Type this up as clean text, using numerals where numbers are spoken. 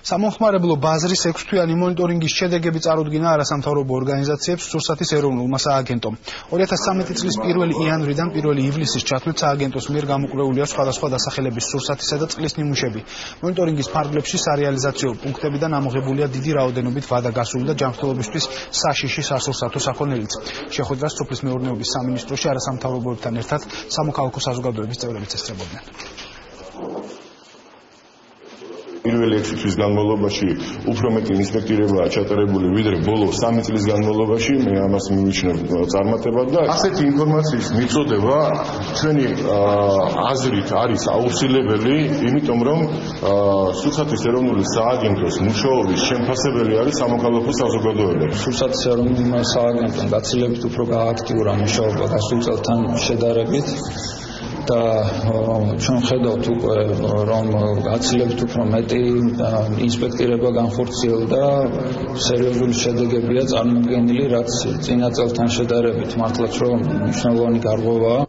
სამომხმარებლო ბაზრის 6-თვიანი მონიტორინგის შედეგები წარუდგინა არასამთავრობო ორგანიზაციებს სურსათის ეროვნულმა სააგენტომ. 2013 წლის 1 იანვრიდან 1 ივლისის ჩათვლით სააგენტოს მიერ გამოკვლეულია სხვადასხვა დასახელების სურსათისა და წყლის ნიმუშები. მონიტორინგის ფარგლებში სარეალიზაციო პუნქტებიდან ამოღებულია დიდი რაოდენობით ვადა გასული და ჯანმრთელობისთვის საშიში სასურსათო საქონელიც. შეხვედრას სოფლის მეურნეობის სამინისტროში არასამთავრობოებთან ერთად სამოქალაქო საზოგადოების წევრებიც ესწრებოდნენ. პირველი 6 თვის განმავლობაში უფრო მეტი ინსპექტირებაა ჩატარებული ვიდრე ბოლო 3 წლის განმავლობაში, მე ამას მივიჩნევ წარმატებად და ასეთი ინფორმაციის მიწოდება ჩვენი აზრით არის აუცილებელი, იმიტომ რომ სურსათის ეროვნული სააგენტოს მუშაობის შემფასებელი არის სამოქალაქო საზოგადოება. სურსათის ეროვნულმა სააგენტომ გაცილებით უფრო გააქტიურა მუშაობა გასულ წელთან შედარებით. და ჩვენ ხედავთ უკვე რომ გაცილებით უფრო მეტი ინსპექტირება განხორციელდა სერიოზული შედეგებია წარმოდგენილი, რაც წინა წელთან შედარებით მართლაც რომ მნიშვნელოვანი გარღვევაა.